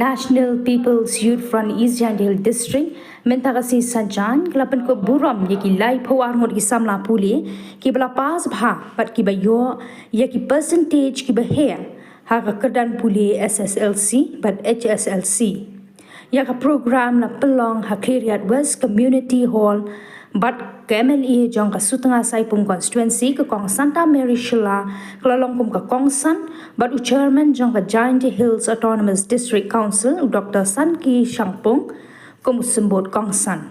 National People's Youth Front EJHD District mentakasi sajan kelapan ko burom yaki lai pawar ngot ki samla puli ki bala pas bha pat ki bayo yaki percentage ki bahaya ha ka kedan puli SSLC but HSLC ya ka program na pelong ha Khiriat West Community Hall but KMLE jong ka sutanga saipung constituency ke kong Santa Mary Shila kelalong kum ka kongsan but chairman jong ka Giant Hills Autonomous District Council Dr. Sanki Shangpung kum sembut kongsan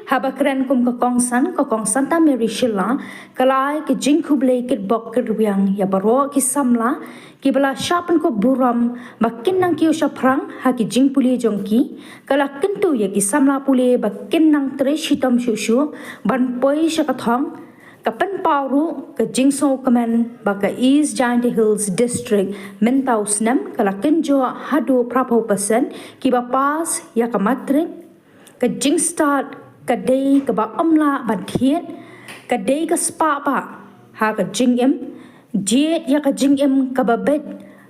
habakren kum ka kong Santa Mary Shila kalai ke jingkublei kit bok kerwiang ya baro ki samla ki bala shapen ko buram makin nang ki usha prang ha ki jingpuli jongki kala kentu ya ki samla pule bakin nang tre shitam shushu ban poi shakathong kapan pauru ke jingso kaman baka East Giant Hills District mentaus nam kala kenjo Haduh prapo persen ki ba pas ya ka matrik ke jing start kadai ke ba amla ban thiet kadai ke spa pa ha ka jing em jet ya ka jing em ka babet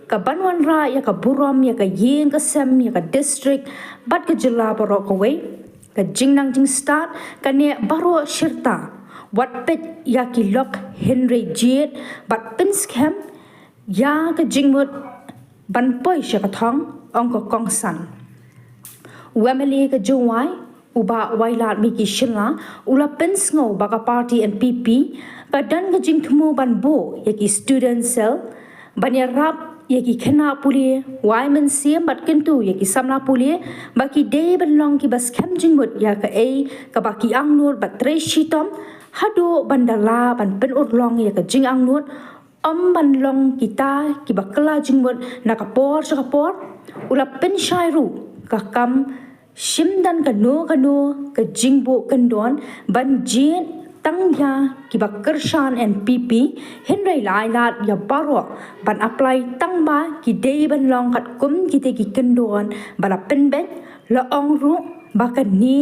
ka banwan ra ya ka burom ya ka yeng ka sem ya ka district bat ka jila baro ka we ka jing nang jing start ka ne baro shirta wat pet ya ki lok Henry jet bat pins kem ya ka jing mut ban poi sha ka thong ong ka kongsan wemeli ka juwai uba wailat miki shilla ula pins ngo baka party NPP kadan ka jing thumu ban bo yaki student cell banya rap yaki khena puli waiman siam bat kentu yaki samla puli baki day ban long ki bas kem jing mut ya ka ei ka baki angnur bat tre shitom Haduh bandala ban pen urlong ya ka jing angnur ban long kita ki bakla jing mut nakapor sakapor ula pen shairu ka kam shim dan kano ke jingbo kendon ban jin tangya ki bakershan NPP Henry lailat ya baro ban apply tangba ki day ban long kat kum kita ki kendon bala penben la ong ru bakan ni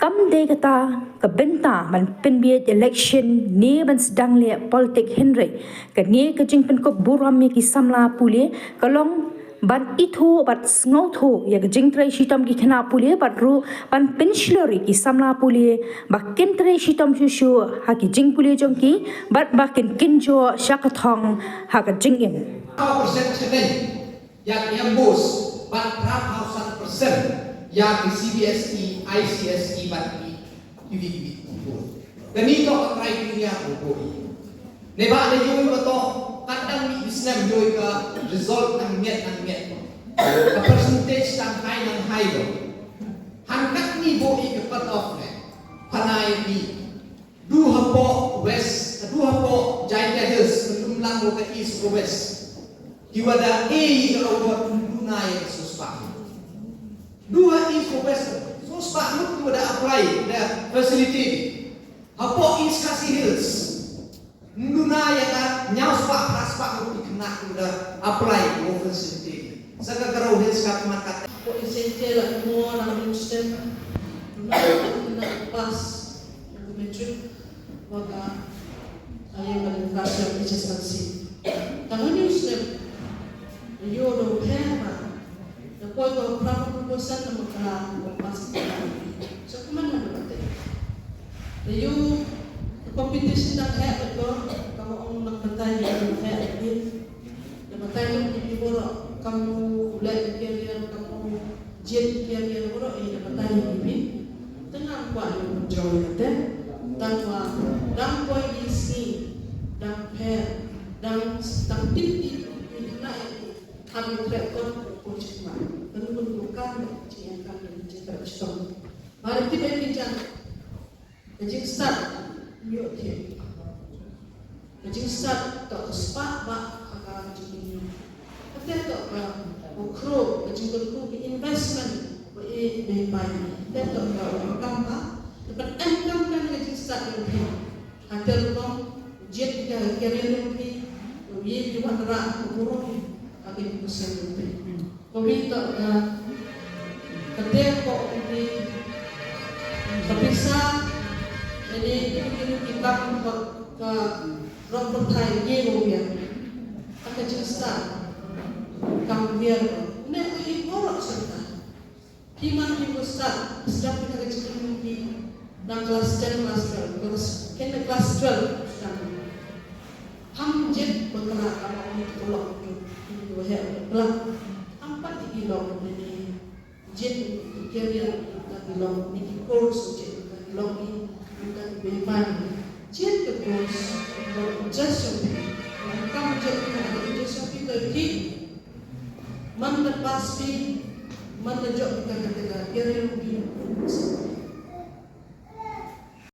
kam day kata ke benta ban penbiet election ni ban sedang le politik Henry ke ni ke jing pen ko buram ki samla pule kalong ban itu bat ngau tho ya jing trai shitam ki khana pule bat ru ban pensilori ki samla pule bakin trai shitam shushu ha ki jing pule jongki bat bakin kinjo shakathong ha ka jing in ya embos bat 1,000% ya ki CBSE ICSE bat ki UVB ganito ka criteria ko ne ba le yoy bato kadang ni Islam joy ka result ng met ka percentage ng high do hangkat ni bo i cut off ne panay ni duha po west duha po Giant Hills kumlang mo ka east o west kiwada a ka robot dunay suspa duha east o west suspa mo kiwada apply the facility hapo east kasi hills Nunaya ka nyaus pak raspak untuk dikenak udah apply go facility. Saka garau hills ka makat. Ko insentia la mo na Muslim na pas metric waga ay kalkulasi ng HSLC. Tangan Muslim yo do pema na ko ko proposal na pas. So kuman na ba yo competition ng head ko kamu ang nagpatay ng head din namatay ng ibiboro kamu ulay kaya kamu jet kaya boro ay namatay ng ibin tengah kwa yung joy natin tangwa dang boy isi dang hair dang tinti na kami rekod ko cuma menunjukkan yang kami cerita stone mari kita bincang jadi start yo the jing start to spa ba ka jing ate to ukro jing ko investment ko e be pai ate to kam ba but income kan jing start yo the ate to jet ka career yo the ye di wandra ko ate ko sen yo the ko mi to ate ko ni kapisa jadi kita ke Robert Thai ye go ya aka jing start kam biar ne ko i borok serta himan ibu start sedap kita kecil di dalam kelas 10 kelas 12 kelas kena kelas 12 sedang ham jet bergerak kalau ini tolong itu hal belah empat kilo ini jet kira kilo ini course jet kilo ini bukan beban jet ke course just kamu jet kita just kita di mana pasti mana jauh kita kira kira